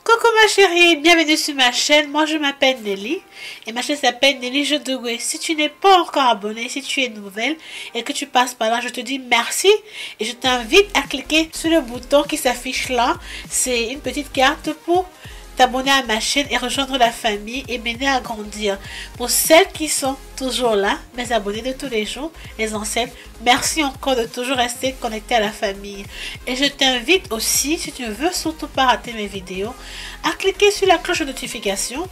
Coucou ma chérie, bienvenue sur ma chaîne. Moi je m'appelle Nelly et ma chaîne s'appelle Nelly Jodoué. Si tu n'es pas encore abonné, si tu es nouvelle et que tu passes par là, je te dis merci et je t'invite à cliquer sur le bouton qui s'affiche là. C'est une petite carte pour t'abonner à ma chaîne et rejoindre la famille et m'aider à grandir. Pour celles qui sont toujours là, mes abonnés de tous les jours, les anciennes, merci encore de toujours rester connecté à la famille. Et je t'invite aussi, si tu ne veux surtout pas rater mes vidéos, à cliquer sur la cloche de notification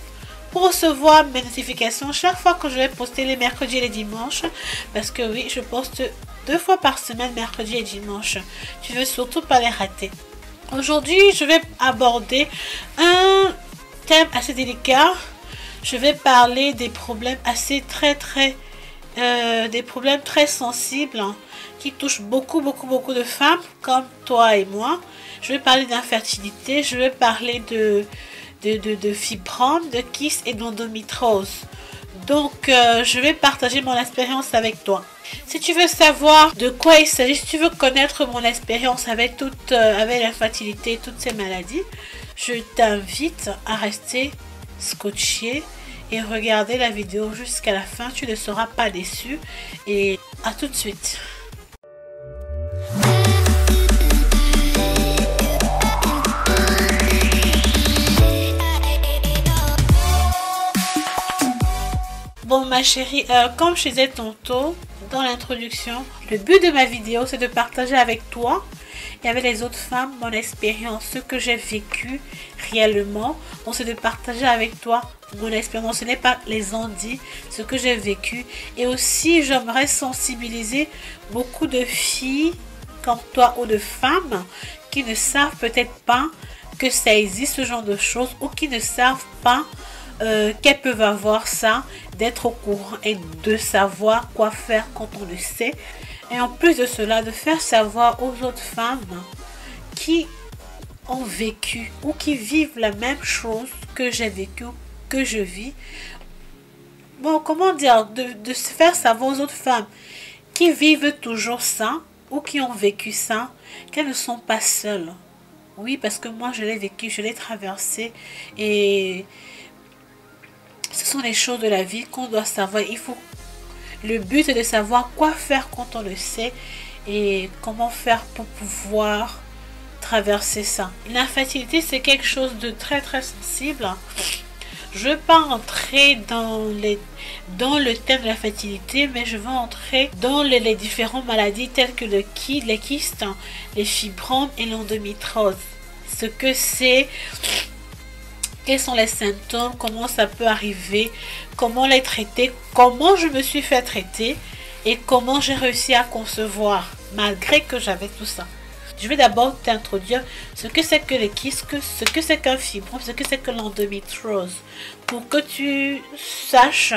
pour recevoir mes notifications chaque fois que je vais poster les mercredis et les dimanches. Parce que oui, je poste 2 fois par semaine, mercredi et dimanche. Tu ne veux surtout pas les rater. Aujourd'hui, je vais aborder un thème assez délicat. Je vais parler des problèmes des problèmes très sensibles qui touchent beaucoup de femmes comme toi et moi. Je vais parler d'infertilité, je vais parler de fibromes, de kyste et d'endométriose. Donc, je vais partager mon expérience avec toi. Si tu veux savoir de quoi il s'agit, si tu veux connaître mon expérience avec l'infertilité et toutes ces maladies, je t'invite à rester scotché et regarder la vidéo jusqu'à la fin. Tu ne seras pas déçu. Et à tout de suite. Bon ma chérie, comme je disais tantôt dans l'introduction, le but de ma vidéo c'est de partager avec toi et avec les autres femmes mon expérience, ce que j'ai vécu réellement. Bon, c'est de partager avec toi mon expérience, ce n'est pas les on-dit, ce que j'ai vécu. Et aussi j'aimerais sensibiliser beaucoup de filles comme toi ou de femmes qui ne savent peut-être pas que ça existe ce genre de choses ou qui ne savent pas qu'elles peuvent avoir ça, d'être au courant et de savoir quoi faire quand on le sait. Et en plus de cela, de faire savoir aux autres femmes qui ont vécu ou qui vivent la même chose que j'ai vécu, que je vis. Bon, comment dire, de se faire savoir aux autres femmes qui vivent toujours ça ou qui ont vécu ça, qu'elles ne sont pas seules. Oui, parce que moi je l'ai vécu, je l'ai traversé et ce sont les choses de la vie qu'on doit savoir. Le but est de savoir quoi faire quand on le sait et comment faire pour pouvoir traverser ça. L'infertilité, c'est quelque chose de très sensible. Je ne vais pas entrer dans le thème de la fertilité, mais je vais entrer dans les différentes maladies telles que les kystes, les fibromes et l'endométriose. Ce que c'est, quels sont les symptômes, comment ça peut arriver, comment les traiter, comment je me suis fait traiter et comment j'ai réussi à concevoir malgré que j'avais tout ça. Je vais d'abord t'introduire ce que c'est que les kystes, ce que c'est qu'un fibrome, ce que c'est que l'endométriose, pour que tu saches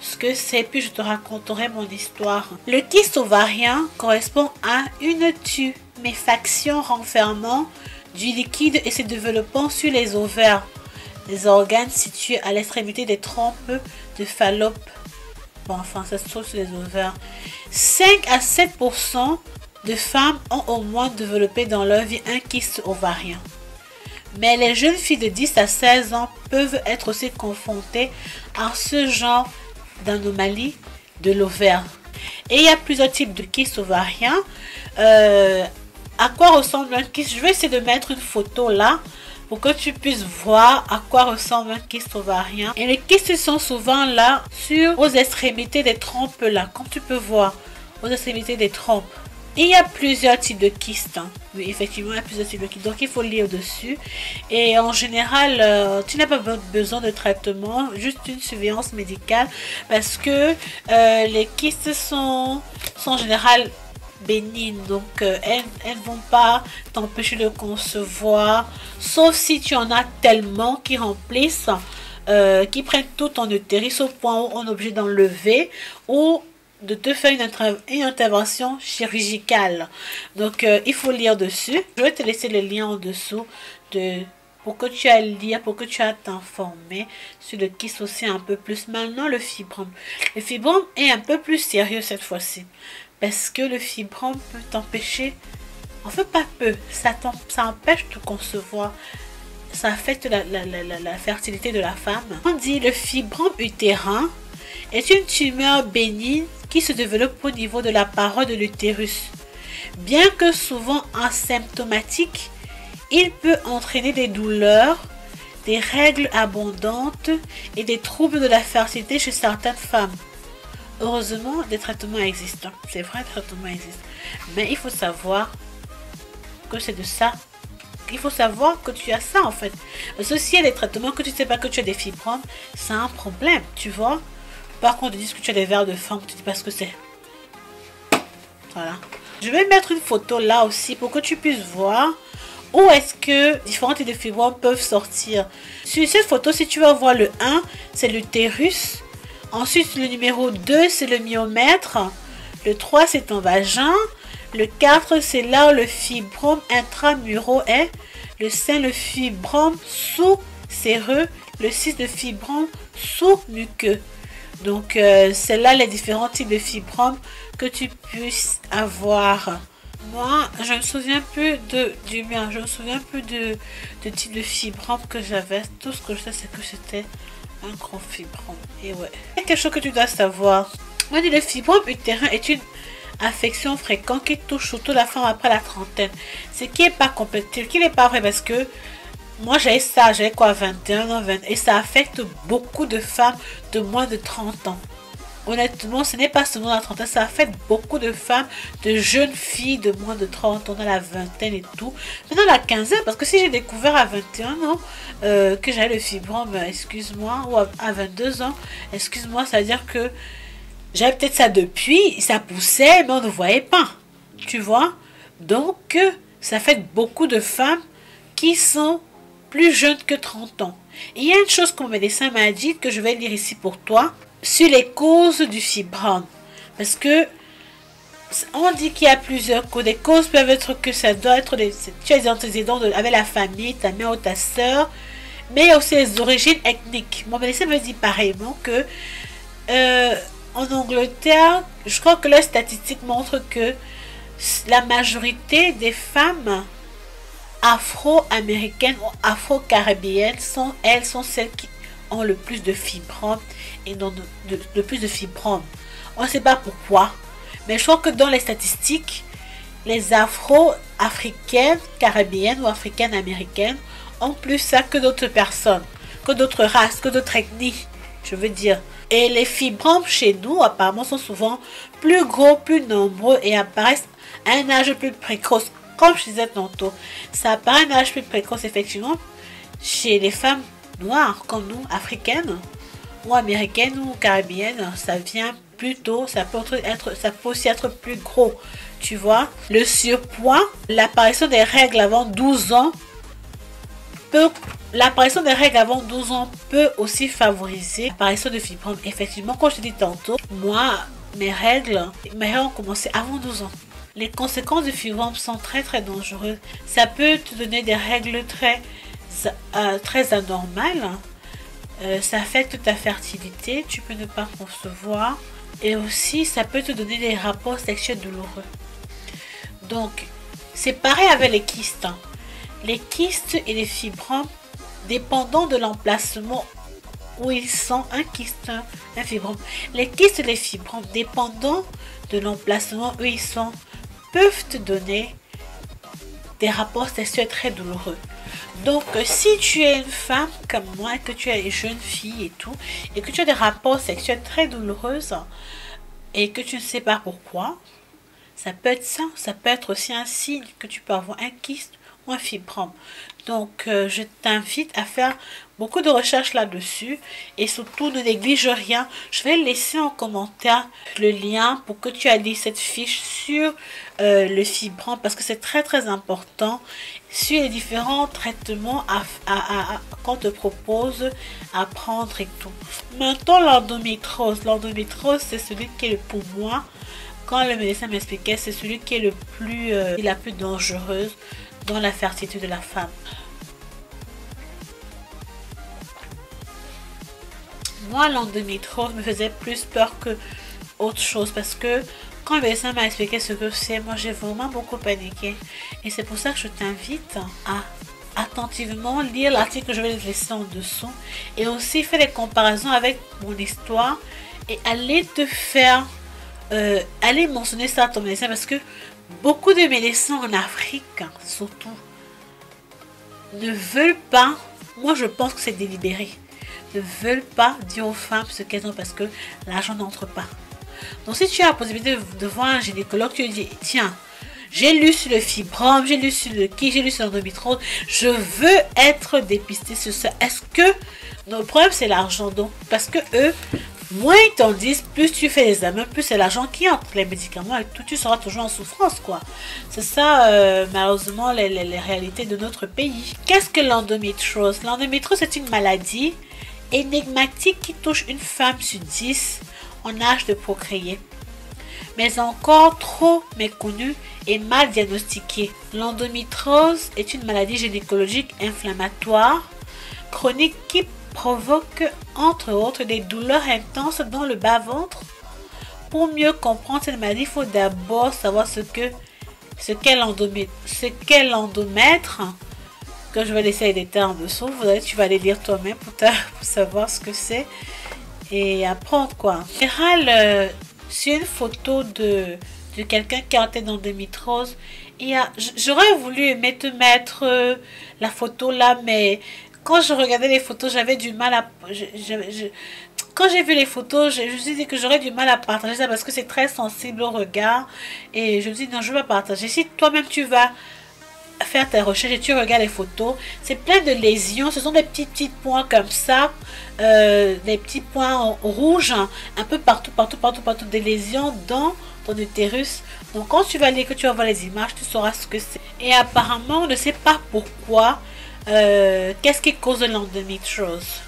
ce que c'est, puis je te raconterai mon histoire. Le kyste ovarien correspond à une tuméfaction renfermant du liquide et se développant sur les ovaires, les organes situés à l'extrémité des trompes de Fallope. Bon, enfin, ça se trouve sur les ovaires. 5 à 7% de femmes ont au moins développé dans leur vie un kyste ovarien. Mais les jeunes filles de 10 à 16 ans peuvent être aussi confrontées à ce genre d'anomalie de l'ovaire. Et il y a plusieurs types de kystes ovariens. À quoi ressemble un kyste? Je vais essayer de mettre une photo là pour que tu puisses voir à quoi ressemble un kyste ovarien. Et les kystes sont souvent là aux extrémités des trompes là, comme tu peux voir, aux extrémités des trompes. Et il y a plusieurs types de kystes. Oui, effectivement, il y a plusieurs types de kystes. Donc, il faut lire dessus. Et en général, tu n'as pas besoin de traitement, juste une surveillance médicale. Parce que les kystes sont en général bénignes. Donc, elles ne vont pas t'empêcher de concevoir. Sauf si tu en as tellement qui remplissent, qui prennent tout ton utérus au point où on est obligé d'enlever. Ou de te faire une intervention chirurgicale. Donc il faut lire dessus. Je vais te laisser le lien en dessous pour que tu ailles lire, pour que tu ailles t'informer sur le kyste aussi un peu plus. Maintenant le fibrome. Le fibrome est un peu plus sérieux cette fois-ci. Parce que le fibrome peut t'empêcher, en fait pas peu, ça empêche de concevoir ça affecte la fertilité de la femme. On dit le fibrome utérin est une tumeur bénigne qui se développe au niveau de la paroi de l'utérus. Bien que souvent asymptomatique, il peut entraîner des douleurs, des règles abondantes et des troubles de la fertilité chez certaines femmes. Heureusement, des traitements existent. C'est vrai, des traitements existent. Mais il faut savoir que c'est de ça. Il faut savoir que tu as ça en fait. Parce que s'il y a des traitements que tu ne sais pas que tu as des fibromes, c'est un problème, tu vois. Par contre, ils disent que tu as des vers de femme, tu ne sais pas ce que c'est. Voilà. Je vais mettre une photo là aussi pour que tu puisses voir où est-ce que différents types de fibromes peuvent sortir. Sur cette photo, si tu vas voir le 1, c'est l'utérus. Ensuite, le numéro 2, c'est le myomètre. Le 3, c'est ton vagin. Le 4, c'est là où le fibrome intramuraux est. Le 5, le fibrome sous-séreux. Le 6, le fibrome sous-muqueux. Donc, c'est là les différents types de fibromes que tu puisses avoir. Moi, je me souviens plus du mien. Je me souviens plus de type de fibrome que j'avais. Tout ce que je sais, c'est que c'était un gros fibrome. Et ouais. Il y a quelque chose que tu dois savoir. On dit le fibrome utérin est une affection fréquente qui touche surtout la femme après la trentaine. Ce qui n'est pas compatible, qui n'est pas vrai parce que moi j'avais ça, j'avais quoi, 21 ans, 20, et ça affecte beaucoup de femmes de moins de 30 ans. Honnêtement, ce n'est pas seulement la trentaine, ça affecte beaucoup de femmes, de jeunes filles de moins de 30 ans, dans la vingtaine et tout. Mais dans la quinzaine, parce que si j'ai découvert à 21 ans que j'avais le fibrome, excuse-moi, ou à 22 ans, excuse-moi, ça veut dire que j'avais peut-être ça depuis, ça poussait, mais on ne voyait pas, tu vois. Donc, ça affecte beaucoup de femmes qui sont plus jeunes que 30 ans. Et il y a une chose que mon médecin m'a dit, que je vais lire ici pour toi, sur les causes du fibrome. Parce que on dit qu'il y a plusieurs causes. Les causes peuvent être que ça doit être tu as des antécédents avec la famille, ta mère ou ta soeur, mais il y a aussi les origines ethniques. Mon médecin me dit pareillement que en Angleterre, je crois que la statistique montre que la majorité des femmes afro-américaines ou afro-caribéennes sont celles qui ont le plus de fibromes et non le plus de fibromes. On ne sait pas pourquoi, mais je crois que dans les statistiques, les afro-africaines, caribéennes ou africaines-américaines ont plus ça que d'autres personnes, que d'autres races, que d'autres ethnies, je veux dire. Et les fibromes chez nous, apparemment, sont souvent plus gros, plus nombreux et apparaissent à un âge plus précoce. Comme je disais tantôt, ça apparaît à un âge plus précoce, effectivement, chez les femmes noires comme nous, africaines ou américaines ou caribéennes. Ça vient plus tôt, ça peut aussi être plus gros, tu vois. Le surpoids, l'apparition des règles avant 12 ans L'apparition des règles avant 12 ans peut aussi favoriser l'apparition de fibromes. Effectivement, comme je te dis tantôt, moi, mes règles ont commencé avant 12 ans. Les conséquences du fibrome sont très dangereuses. Ça peut te donner des règles très anormales. Ça affecte ta fertilité, tu peux ne pas concevoir. Et aussi, ça peut te donner des rapports sexuels douloureux. Donc, c'est pareil avec les kystes. Les kystes et les fibromes, dépendant de l'emplacement où ils sont, un kyste, un fibrome. Les kystes et les fibromes, dépendant de l'emplacement où ils sont, peuvent te donner des rapports sexuels très douloureux. Donc, si tu es une femme comme moi, que tu es une jeune fille et tout, et que tu as des rapports sexuels très douloureux, et que tu ne sais pas pourquoi, ça peut être ça, ça peut être aussi un signe que tu peux avoir un kyste ou un fibrome. Donc, je t'invite à faire beaucoup de recherches là-dessus et surtout ne néglige rien. Je vais laisser en commentaire le lien pour que tu ailles cette fiche sur le fibrome parce que c'est très important sur les différents traitements qu'on te propose à prendre et tout. Maintenant, l'endométriose. L'endométriose, c'est celui qui est pour moi, quand le médecin m'expliquait, c'est celui qui est la plus dangereuse dans la fertilité de la femme. Moi, l'endométriose me faisait plus peur que autre chose parce que quand le médecin m'a expliqué ce que c'est, moi j'ai vraiment beaucoup paniqué. Et c'est pour ça que je t'invite attentivement, lire l'article que je vais laisser en dessous et aussi faire des comparaisons avec mon histoire et aller te faire, aller mentionner ça à ton médecin parce que beaucoup de médecins en Afrique, surtout, ne veulent pas, moi je pense que c'est délibéré, ne veulent pas dire aux femmes ce qu'elles ont parce que l'argent n'entre pas. Donc si tu as la possibilité de voir un gynécologue, tu lui dis, tiens, j'ai lu sur le fibrome, j'ai lu sur le qui, j'ai lu sur l'endométriose, je veux être dépistée sur ça. Est-ce que nos problèmes c'est l'argent? Donc parce que eux, moins ils t'en disent, plus tu fais les examens, plus c'est l'argent qui entre, les médicaments et tout, tu seras toujours en souffrance quoi. C'est ça malheureusement les réalités de notre pays. Qu'est-ce que l'endométriose? L'endométriose c'est une maladie énigmatique qui touche une femme sur 10 en âge de procréer, mais encore trop méconnue et mal diagnostiquée. L'endométriose est une maladie gynécologique inflammatoire chronique qui provoque entre autres des douleurs intenses dans le bas-ventre. Pour mieux comprendre cette maladie, il faut d'abord savoir ce qu'est l'endomètre, que je vais laisser les détails en dessous. Tu vas aller lire toi-même pour savoir ce que c'est et apprendre quoi. En général, sur une photo de quelqu'un qui a été d'endométriose, j'aurais voulu te mettre la photo là, mais quand je regardais les photos, j'avais du mal à... quand j'ai vu les photos, je me suis dit que j'aurais du mal à partager ça parce que c'est très sensible au regard. Et je me dis non, je ne vais pas partager. Si toi-même tu vas faire tes recherches et tu regardes les photos, c'est plein de lésions. Ce sont des petits points comme ça, des petits points rouges, un peu partout, des lésions dans ton utérus. Donc quand tu vas lire, que tu vas voir les images, tu sauras ce que c'est. Et apparemment, on ne sait pas pourquoi. Qu'est-ce qui cause l'endométriose?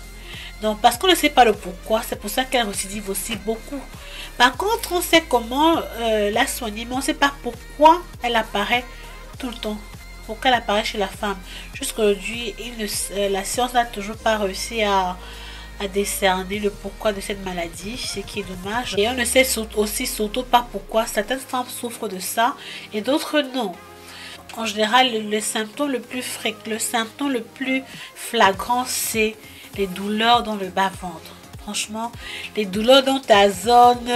Donc parce qu'on ne sait pas le pourquoi, c'est pour ça qu'elle récidive aussi beaucoup. Par contre, on sait comment la soigner, mais on ne sait pas pourquoi elle apparaît tout le temps, pourquoi elle apparaît chez la femme. Jusqu'aujourd'hui, la science n'a toujours pas réussi à décerner le pourquoi de cette maladie, ce qui est dommage. Et on ne sait aussi surtout pas pourquoi certaines femmes souffrent de ça et d'autres non. En général, le symptôme le plus flagrant, c'est les douleurs dans le bas-ventre. Franchement, les douleurs dans ta zone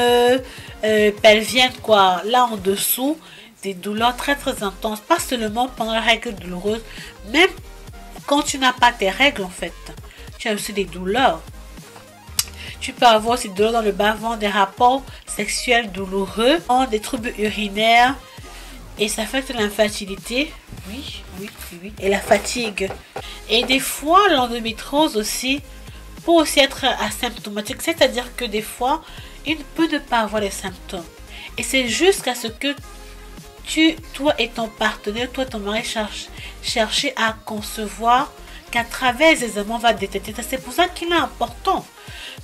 pelvienne, quoi. Là en dessous, des douleurs très intenses. Pas seulement pendant les règles douloureuses, même quand tu n'as pas tes règles en fait. Tu as aussi des douleurs. Tu peux avoir aussi des douleurs dans le bas-ventre, des rapports sexuels douloureux, des troubles urinaires. Et ça affecte l'infertilité, oui, et la fatigue. Et des fois, l'endométriose aussi peut aussi être asymptomatique, c'est-à-dire que des fois, il peut ne pas avoir les symptômes. Et c'est jusqu'à ce que toi et ton partenaire, toi et ton mari cherchez à concevoir qu'à travers les examens, on va détecter. C'est pour ça qu'il est important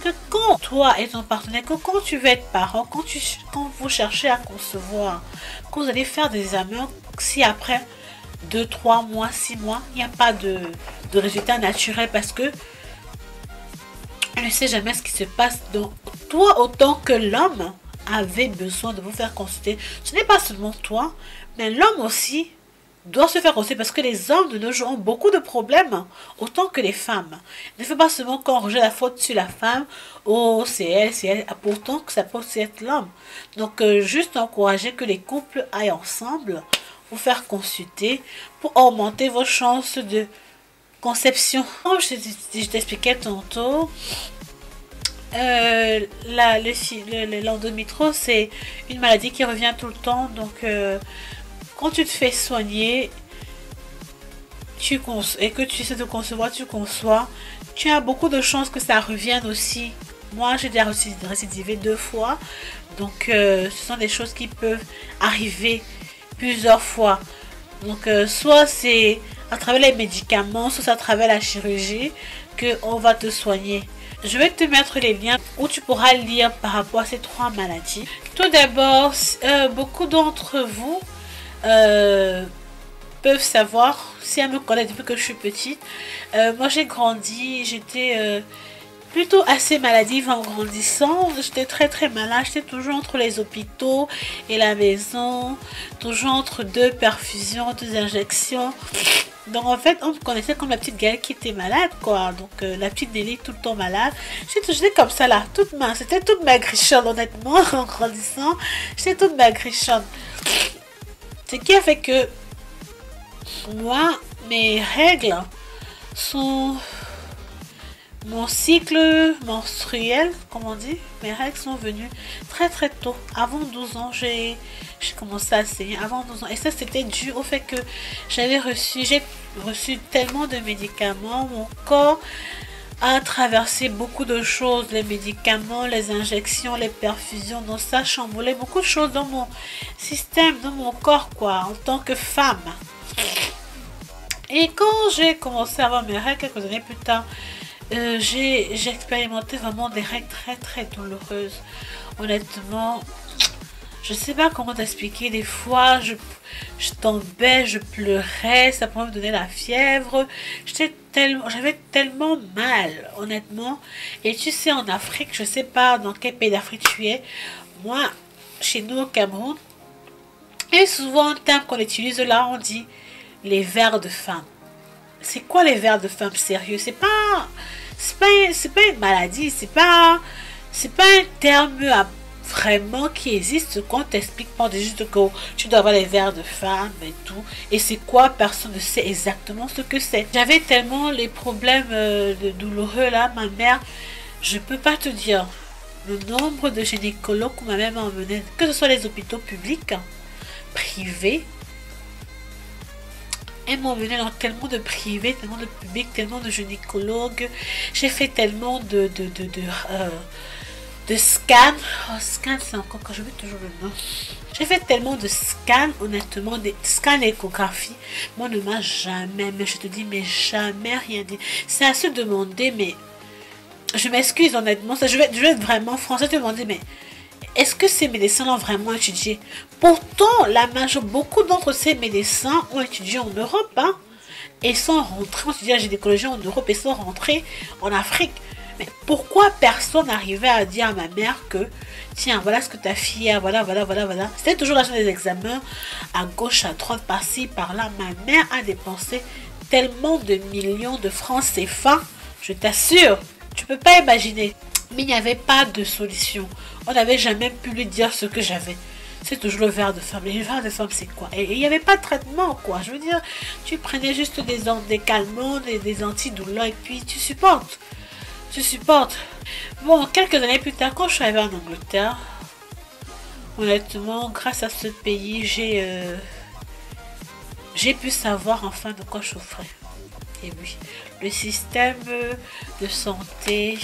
que quand toi et ton partenaire, que quand tu veux être parent, quand vous cherchez à concevoir, que vous allez faire des examens, si après 2, 3 mois, 6 mois, il n'y a pas de résultat naturel parce que on ne sait jamais ce qui se passe. Donc, toi, autant que l'homme avait besoin de vous faire consulter, ce n'est pas seulement toi, mais l'homme aussi doit se faire aussi parce que les hommes de nos jours ont beaucoup de problèmes autant que les femmes. Il ne faut pas seulement qu'on rejette la faute sur la femme, oh c'est elle, pourtant que ça peut aussi être l'homme. Donc juste encourager que les couples aillent ensemble, vous faire consulter pour augmenter vos chances de conception. Comme je t'expliquais tantôt, l'endométriose c'est une maladie qui revient tout le temps, donc quand tu te fais soigner et que tu essaies de concevoir, tu conçois, tu as beaucoup de chances que ça revienne aussi. Moi, j'ai déjà récidivé 2 fois. Donc, ce sont des choses qui peuvent arriver plusieurs fois. Donc, soit c'est à travers les médicaments, soit c'est à travers la chirurgie qu'on va te soigner. Je vais te mettre les liens où tu pourras lire par rapport à ces 3 maladies. Tout d'abord, beaucoup d'entre vous peuvent savoir, si elles me connaissent depuis que je suis petite, moi j'ai grandi, j'étais plutôt assez maladive en grandissant. J'étais très malade, j'étais toujours entre les hôpitaux et la maison, toujours entre 2 perfusions, 2 injections. Donc en fait, on me connaissait comme la petite Gaëlle qui était malade, quoi. Donc la petite Nelly tout le temps malade. J'étais comme ça là, toute mince. C'était toute maigrichonne, honnêtement, en grandissant. J'étais toute maigrichonne. Ce qui a fait que moi, mes règles sont... Mon cycle menstruel, comme on dit, mes règles sont venues très très tôt. Avant 12 ans, j'ai commencé à saigner. Avant 12 ans. Et ça, c'était dû au fait que j'ai reçu tellement de médicaments. Mon corps a traversé beaucoup de choses. Les médicaments, les injections, les perfusions. Donc ça chamboulait beaucoup de choses dans mon système, dans mon corps, quoi, en tant que femme. Et quand j'ai commencé à avoir mes règles quelques années plus tard, j'ai expérimenté vraiment des règles très très douloureuses. Honnêtement, je sais pas comment t'expliquer. Des fois, je tombais, je pleurais, ça pouvait me donner la fièvre. J'avais tellement mal, honnêtement. Et tu sais, en Afrique, je sais pas dans quel pays d'Afrique tu es. Moi, chez nous au Cameroun, et souvent un terme qu'on utilise là, on dit les vers de femme. C'est quoi les vers de femme sérieux? C'est pas une maladie, c'est pas un terme vraiment qui existe qu'on t'explique pas juste que tu dois avoir les vers de femme et tout. Et c'est quoi? Personne ne sait exactement ce que c'est. J'avais tellement les problèmes douloureux là, ma mère, je peux pas te dire le nombre de gynécologues qu'on m'a même emmené, que ce soit les hôpitaux publics, privés. Elles m'ont emmené dans tellement de privés, tellement de publics, tellement de gynécologues. J'ai fait tellement de scans. Oh, scans, c'est encore quand je veux toujours le nom. J'ai fait tellement de scans, honnêtement, des scans échographies. Moi, ne m'a jamais, mais je te dis, mais jamais rien dit. C'est à se demander, mais je m'excuse honnêtement, je vais être vraiment français, te demander, mais est-ce que ces médecins l'ont vraiment étudié? Pourtant, beaucoup d'entre ces médecins ont étudié en Europe, hein, et sont rentrés, on étudié la gynécologie en Europe et sont rentrés en Afrique. Mais pourquoi personne n'arrivait à dire à ma mère que, tiens, voilà ce que ta fille a, voilà. C'était toujours l'argent des examens, à gauche, à droite, par-ci, par-là. Ma mère a dépensé tellement de millions de francs CFA, je t'assure, tu peux pas imaginer. Mais il n'y avait pas de solution. On n'avait jamais pu lui dire ce que j'avais. C'est toujours le verre de femme. Et le verre de femme, c'est quoi? Et il n'y avait pas de traitement, quoi. Je veux dire, tu prenais juste des calmants, des antidouleurs, et puis tu supportes. Tu supportes. Bon, quelques années plus tard, quand je suis arrivée en Angleterre, honnêtement, grâce à ce pays, j'ai pu savoir enfin de quoi je souffrais. Et oui, le système de santé...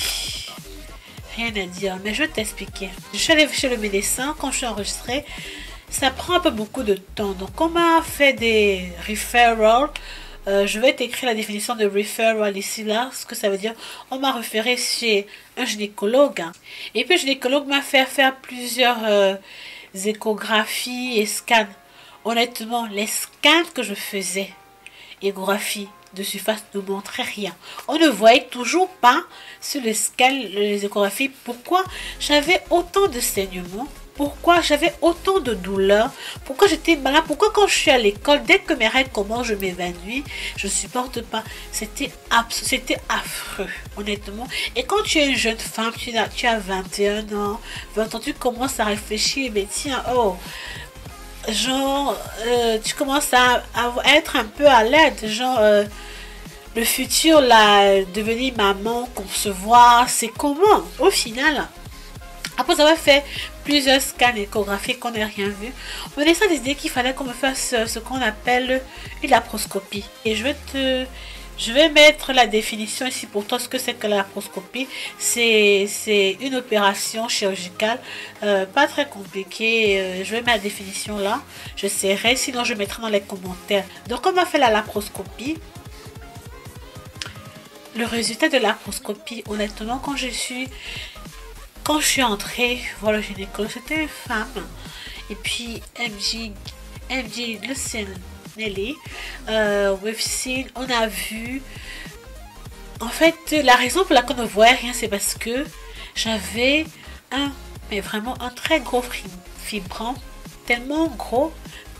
Rien à dire, mais je vais t'expliquer. Je suis allée chez le médecin quand je suis enregistrée. Ça prend un peu beaucoup de temps. Donc, on m'a fait des referrals. Je vais t'écrire la définition de referral ici, là. Ce que ça veut dire. On m'a référé chez un gynécologue. Et puis, le gynécologue m'a fait faire plusieurs échographies et scans. Honnêtement, les scans que je faisais, échographie de surface, ne montrait rien. On ne voyait toujours pas sur le scan, les échographies, pourquoi j'avais autant de saignements, pourquoi j'avais autant de douleurs, pourquoi j'étais malade, pourquoi quand je suis à l'école, dès que mes règles commencent, je m'évanouis, je ne supporte pas. C'était affreux, honnêtement. Et quand tu es une jeune femme, tu as 21 ans, 20 ans, tu commences à réfléchir, mais tiens, oh, genre, tu commences à être un peu à l'aide, genre, le futur, là, devenir maman, concevoir, c'est comment? Au final, après avoir fait plusieurs scans échographiques qu'on n'a rien vu, on a décidé qu'il fallait qu'on me fasse ce qu'on appelle une laparoscopie. Et je vais mettre la définition ici pour toi, ce que c'est que la laparoscopie. C'est une opération chirurgicale, pas très compliquée. Je vais mettre la définition là. Je serai, sinon je mettrai dans les commentaires. Donc on m'a fait la laparoscopie. Le résultat de la laparoscopie, honnêtement, quand je suis entrée voir le gynécologue, c'était une femme. Et puis elle me dit listen Nelly, we've seen, on a vu. En fait, la raison pour laquelle on ne voyait rien, c'est parce que j'avais mais vraiment un très gros fibrant, tellement gros,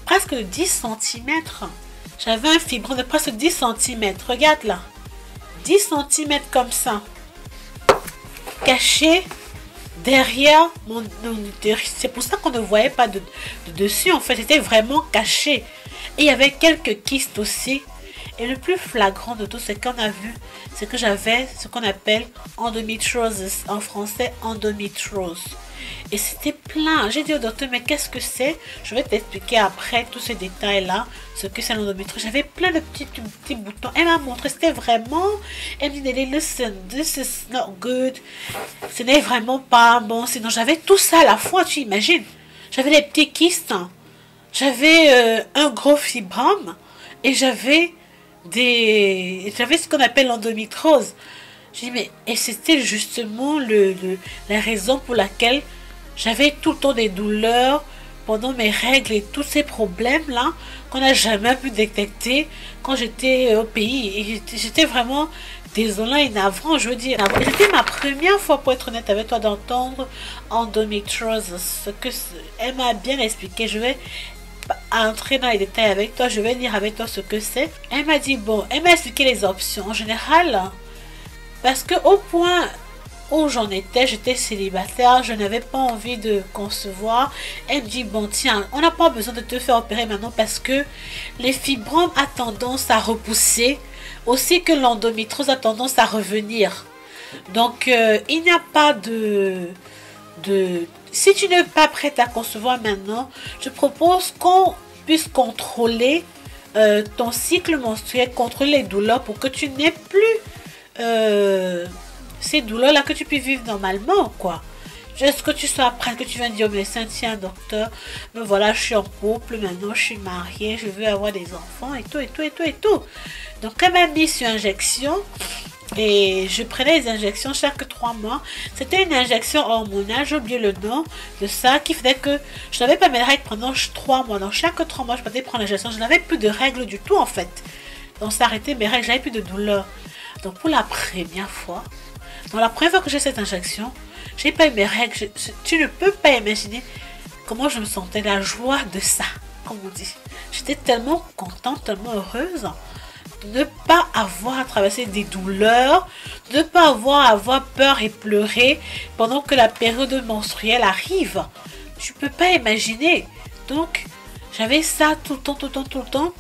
presque 10 cm. J'avais un fibrome de presque 10 centimètres. Regarde là. 10 centimètres comme ça. Caché derrière mon utérus. C'est pour ça qu'on ne voyait pas de dessus. En fait, c'était vraiment caché. Et il y avait quelques kystes aussi. Et le plus flagrant de tout, c'est qu'on a vu, c'est que j'avais ce qu'on appelle endométriose, en français endométriose. Et c'était plein. J'ai dit au docteur, mais qu'est-ce que c'est? Je vais t'expliquer après tous ces détails-là, ce que c'est l'endométriose. J'avais plein de petits boutons. Elle m'a montré, c'était vraiment... Elle me dit, listen, this is not good. Ce n'est vraiment pas bon. Sinon, j'avais tout ça à la fois, tu imagines. J'avais les petits kystes. J'avais un gros fibrome. Et j'avais ce qu'on appelle l'endométriose. J'ai dit, mais et c'était justement la raison pour laquelle j'avais tout le temps des douleurs pendant mes règles et tous ces problèmes-là qu'on n'a jamais pu détecter quand j'étais au pays. Et j'étais vraiment désolant et navrant, je veux dire. C'était ma première fois, pour être honnête avec toi, d'entendre endométriose. Ce que elle m'a bien expliqué. Je vais entrer dans les détails avec toi, je vais lire avec toi ce que c'est. Elle m'a dit, bon, elle m'a expliqué les options. En général, parce que au point où j'en étais, j'étais célibataire, je n'avais pas envie de concevoir. Elle me dit, bon tiens, on n'a pas besoin de te faire opérer maintenant parce que les fibromes ont tendance à repousser, aussi que l'endométriose a tendance à revenir. Donc, il n'y a pas si tu n'es pas prête à concevoir maintenant, je propose qu'on puisse contrôler ton cycle menstruel, contrôler les douleurs pour que tu n'aies plus ces douleurs-là, que tu puisses vivre normalement, quoi. Est-ce que tu sois prête, que tu viens dire au médecin, tiens, docteur, mais voilà, je suis en couple, maintenant je suis mariée, je veux avoir des enfants, et tout, et tout, et tout, et tout. Donc, elle m'a mis sur injection. Et je prenais les injections chaque 3 mois. C'était une injection hormonale, j'ai oublié le nom de ça, qui faisait que je n'avais pas mes règles pendant 3 mois. Donc chaque 3 mois, je partais prendre l'injection. Je n'avais plus de règles du tout en fait. Donc ça arrêtait mes règles, j'avais plus de douleur. Donc pour la première fois, que j'ai cette injection, j'ai pas eu mes règles. Tu ne peux pas imaginer comment je me sentais, la joie de ça, comme on dit. J'étais tellement contente, tellement heureuse de ne pas avoir à traverser des douleurs, de ne pas avoir peur et pleurer pendant que la période menstruelle arrive. Tu peux pas imaginer. Donc, j'avais ça tout le temps, tout le temps, tout le temps.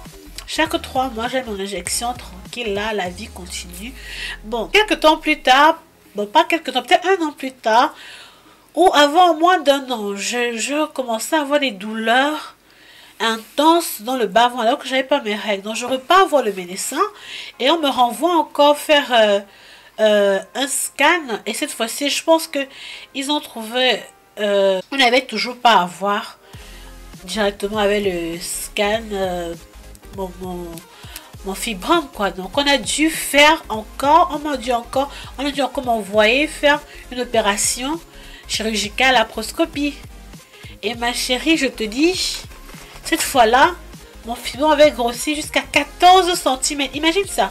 Chaque 3 mois, j'ai mon injection tranquille. Là, la vie continue. Bon, quelques temps plus tard, bon, pas quelques temps, peut-être 1 an plus tard, ou avant moins d'1 an, je commençais à avoir des douleurs intense dans le bas-ventre alors que j'avais pas mes règles. Donc je repars voir le médecin et on me renvoie encore faire un scan. Et cette fois-ci, je pense que ils ont trouvé, on n'avait toujours pas à voir directement avec le scan mon fibrome, quoi. Donc on a dû faire encore, on a dû encore m'envoyer faire une opération chirurgicale, laparoscopie. Et ma chérie, je te dis, cette fois-là, mon fibrome avait grossi jusqu'à 14 cm. Imagine ça.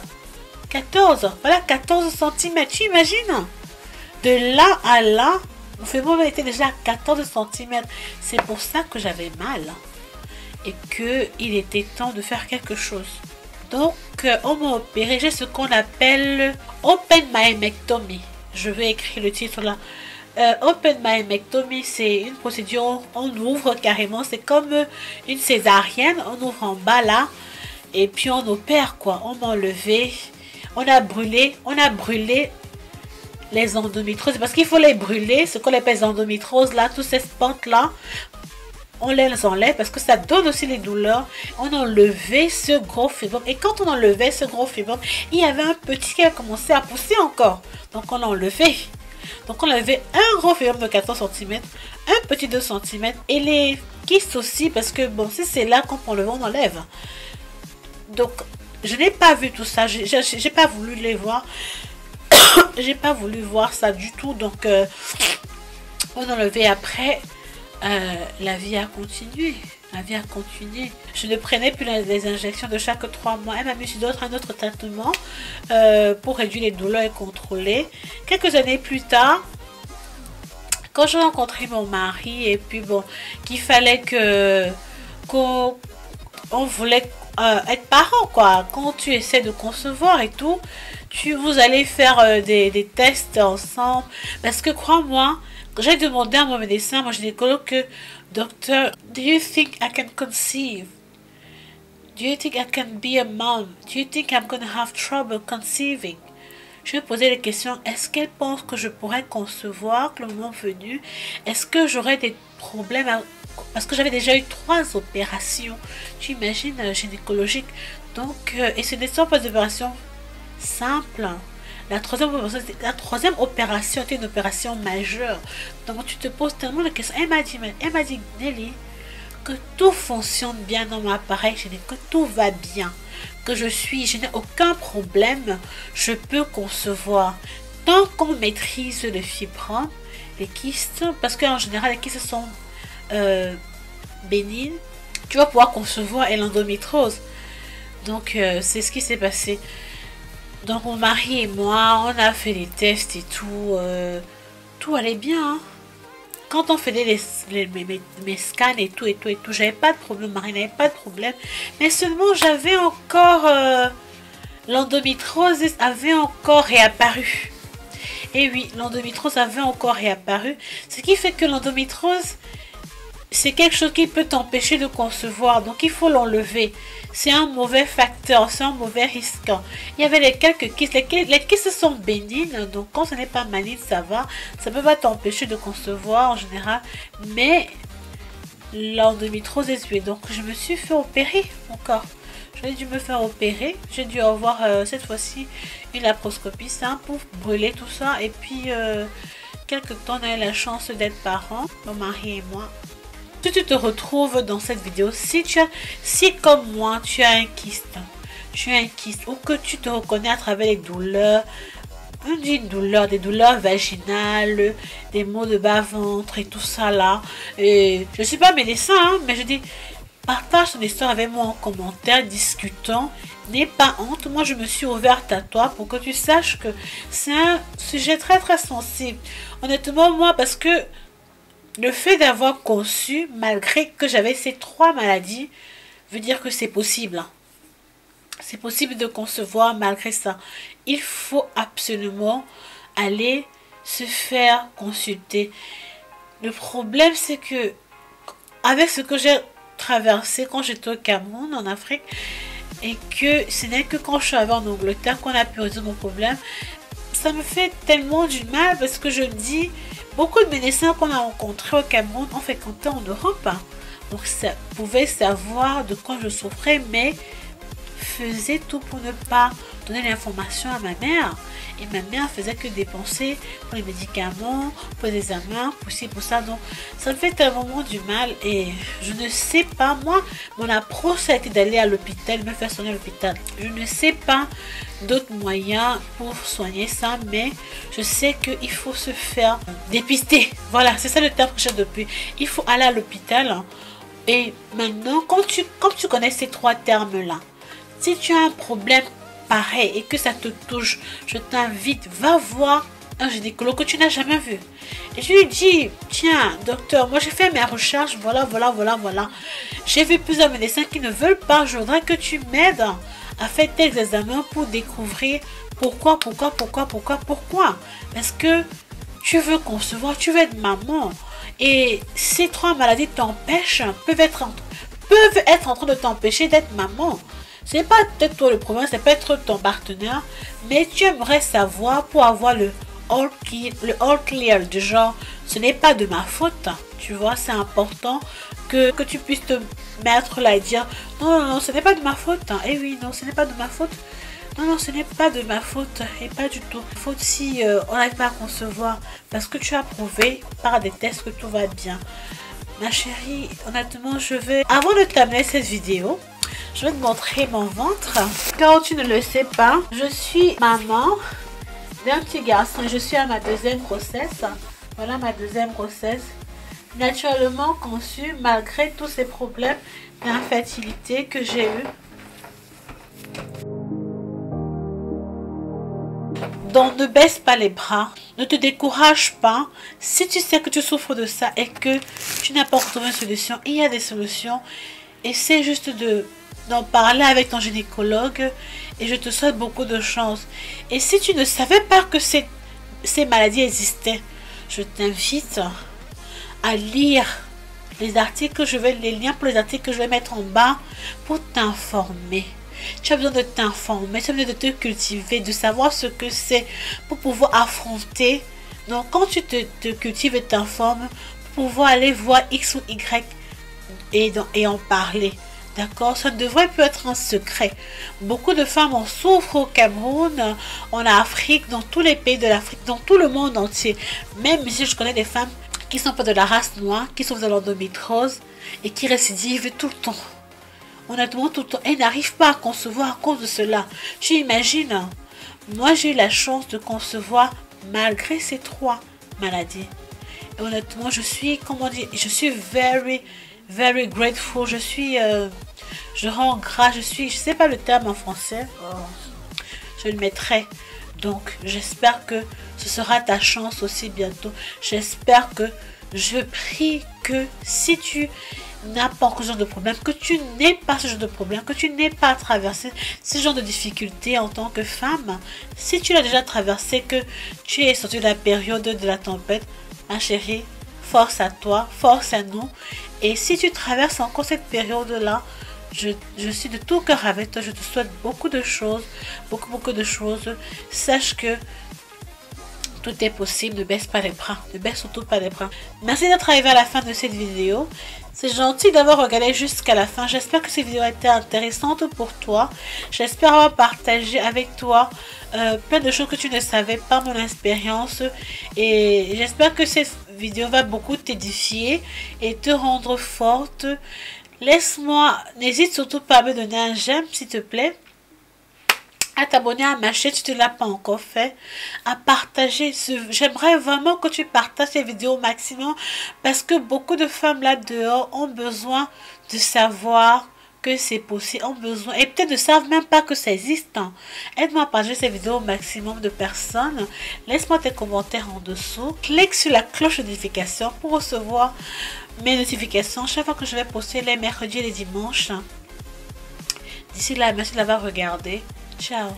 14. Voilà, 14 cm. Tu imagines? De là à là, mon fibrome était déjà à 14 cm. C'est pour ça que j'avais mal. Et qu'il était temps de faire quelque chose. Donc, on m'a opéré. J'ai ce qu'on appelle open myomectomy. Je vais écrire le titre là. Open myomectomy, c'est une procédure où on ouvre carrément, c'est comme une césarienne, on ouvre en bas là, et puis on opère quoi, on m'a enlevé, on a brûlé les endométrioses, parce qu'il faut les brûler, ce qu'on appelle les endométrioses là, toutes ces pentes là, on les enlève parce que ça donne aussi les douleurs. On a enlevé ce gros fibrome, et quand on enlevait ce gros fibrome, il y avait un petit qui a commencé à pousser encore, donc on l'a enlevé. Donc on avait un gros fibrome de 14 cm, un petit 2 cm et les kystes aussi, parce que bon, si c'est là qu'on enlève, on enlève. Donc je n'ai pas vu tout ça, j'ai pas voulu les voir. J'ai pas voulu voir ça du tout. Donc on a enlevé après. La vie a continué. La vie a continué. Je ne prenais plus les injections de chaque 3 mois. Elle m'a mis sur un autre traitement pour réduire les douleurs et contrôler. Quelques années plus tard, quand j'ai rencontré mon mari et puis bon, qu'il fallait qu'on voulait être parent, quoi. Quand tu essaies de concevoir et tout, vous allez faire des tests ensemble. Parce que crois-moi, j'ai demandé à mon médecin, mon gynécologue, que docteur, do you think I can conceive? Do you think I can be a mom? Do you think I'm gonna have trouble conceiving? Je lui ai posé les questions. Est-ce qu'elle pense que je pourrais concevoir le moment venu? Est-ce que j'aurais des problèmes parce que j'avais déjà eu 3 opérations, tu imagines, gynécologiques. Donc, et ce ne sont pas des opérations simples. La troisième opération était une opération majeure. Donc, tu te poses tellement de questions. Elle m'a dit, Nelly, que tout fonctionne bien dans mon appareil, que tout va bien, que je n'ai aucun problème, je peux concevoir. Tant qu'on maîtrise le fibrome, les kystes, parce qu'en général, les kystes sont bénignes, tu vas pouvoir concevoir l'endométriose. Donc, c'est ce qui s'est passé. Donc, mon mari et moi, on a fait les tests et tout. Tout allait bien, hein. Quand on faisait mes scans et tout, j'avais pas de problème, Marie n'avait pas de problème. Mais seulement, j'avais encore... l'endométriose avait encore réapparu. Et oui, l'endométriose avait encore réapparu. Ce qui fait que l'endométriose, c'est quelque chose qui peut t'empêcher de concevoir. Donc, il faut l'enlever. C'est un mauvais facteur, c'est un mauvais risque. Il y avait les quelques kystes. Les kystes sont bénignes, donc quand ce n'est pas maligne, ça va. Ça ne peut pas t'empêcher de concevoir en général. Mais l'endométriose est tuée. Donc, je me suis fait opérer encore. J'ai dû me faire opérer. J'ai dû avoir cette fois-ci une laparoscopie simple pour brûler tout ça. Et puis, quelque temps, on a eu la chance d'être parents, mon mari et moi. Si tu te retrouves dans cette vidéo, si comme moi, tu as un kyste, ou que tu te reconnais à travers les douleurs, des douleurs vaginales, des maux de bas-ventre et tout ça là. Et je ne suis pas médecin, hein, mais je dis, partage ton histoire avec moi en commentaire, discutons. N'aie pas honte, moi je me suis ouverte à toi pour que tu saches que c'est un sujet très très sensible. Honnêtement, moi, parce que le fait d'avoir conçu, malgré que j'avais ces 3 maladies, veut dire que c'est possible. C'est possible de concevoir malgré ça. Il faut absolument aller se faire consulter. Le problème, c'est que avec ce que j'ai traversé quand j'étais au Cameroun, en Afrique, et que ce n'est que quand je suis arrivée en Angleterre qu'on a pu résoudre mon problème, ça me fait tellement du mal parce que je me dis, beaucoup de médecins qu'on a rencontrés au Cameroun ont fréquenté en Europe. Hein. Donc ça pouvait savoir de quoi je souffrais, mais faisait tout pour ne pas donner l'information à ma mère. Et ma mère faisait que dépenser pour les médicaments, pour les examens, pour ci, pour ça. Donc ça me fait tellement du mal et je ne sais pas, moi, mon approche a été d'aller à l'hôpital, me faire soigner à l'hôpital. Je ne sais pas d'autres moyens pour soigner ça, mais je sais qu'il faut se faire dépister. Voilà, c'est ça le terme que j'ai depuis. Il faut aller à l'hôpital. Et maintenant, comme tu connais ces 3 termes-là, si tu as un problème pareil et que ça te touche, je t'invite, va voir un gynécologue que tu n'as jamais vu. Et je lui dis, tiens, docteur, moi j'ai fait mes recherches, voilà. J'ai vu plusieurs médecins qui ne veulent pas, je voudrais que tu m'aides à faire tes examens pour découvrir pourquoi. Parce que tu veux concevoir, tu veux être maman. Et ces 3 maladies t'empêchent, peuvent être en train de t'empêcher d'être maman. Ce n'est pas peut-être toi le problème, c'est peut-être ton partenaire, mais tu aimerais savoir pour avoir le all clear du genre, ce n'est pas de ma faute, tu vois, c'est important que tu puisses te mettre là et dire, non, ce n'est pas de ma faute, hein. Eh oui, non, ce n'est pas de ma faute, non, ce n'est pas de ma faute, et pas du tout. Faute si on n'arrive pas à concevoir, parce que tu as prouvé par des tests que tout va bien. Ma chérie, honnêtement, avant de terminer cette vidéo, je vais te montrer mon ventre. Quand tu ne le sais pas, je suis maman d'un petit garçon. Je suis à ma 2e grossesse. Voilà ma 2e grossesse. Naturellement conçue malgré tous ces problèmes d'infertilité que j'ai eu. Donc ne baisse pas les bras. Ne te décourage pas. Si tu sais que tu souffres de ça et que tu n'as pas trouvé une solution, il y a des solutions. Essaie juste de d'en parler avec ton gynécologue et je te souhaite beaucoup de chance. Et si tu ne savais pas que ces maladies existaient, je t'invite à lire les articles, les liens pour les articles que je vais mettre en bas pour t'informer. Tu as besoin de t'informer, tu as besoin de te cultiver, de savoir ce que c'est pour pouvoir affronter. Donc quand tu te cultives et t'informes, pour pouvoir aller voir X ou Y et en parler. D'accord? Ça ne devrait plus être un secret. Beaucoup de femmes en souffrent au Cameroun, en Afrique, dans tous les pays de l'Afrique, dans tout le monde entier. Même ici, je connais des femmes qui sont pas de la race noire, qui souffrent de l'endométriose et qui récidivent tout le temps. Honnêtement, tout le temps. Elles n'arrivent pas à concevoir à cause de cela. Tu imagines? Moi, j'ai eu la chance de concevoir malgré ces 3 maladies. Et honnêtement, je suis, comment dire, je suis very grateful. Je rends grâce. Je sais pas le terme en français. Je le mettrai. Donc, j'espère que ce sera ta chance aussi bientôt. J'espère que, je prie que si tu n'as pas encore ce genre de problème, que tu n'aies pas ce genre de problème, que tu n'aies pas traversé ce genre de difficultés en tant que femme. Si tu l'as déjà traversé, que tu es sorti de la période de la tempête, ma chérie, force à toi, force à nous. Et si tu traverses encore cette période-là, je suis de tout cœur avec toi. Je te souhaite beaucoup de choses, beaucoup de choses. Sache que tout est possible. Ne baisse pas les bras, ne baisse surtout pas les bras. Merci d'être arrivé à la fin de cette vidéo. C'est gentil d'avoir regardé jusqu'à la fin. J'espère que cette vidéo a été intéressante pour toi. J'espère avoir partagé avec toi plein de choses que tu ne savais pas, mon expérience. Et j'espère que cette vidéo va beaucoup t'édifier et te rendre forte. Laisse-moi, n'hésite surtout pas à me donner un j'aime s'il te plaît, à t'abonner à ma chaîne si tu ne l'as pas encore fait, à partager. J'aimerais vraiment que tu partages ces vidéos au maximum parce que beaucoup de femmes là dehors ont besoin de savoir que c'est possible, ont besoin et peut-être ne savent même pas que ça existe. Aide-moi à partager ces vidéos au maximum de personnes. Laisse-moi tes commentaires en dessous. Clique sur la cloche de notification pour recevoir mes notifications chaque fois que je vais poster les mercredis et les dimanches. D'ici là, merci de l'avoir regardé. Ciao.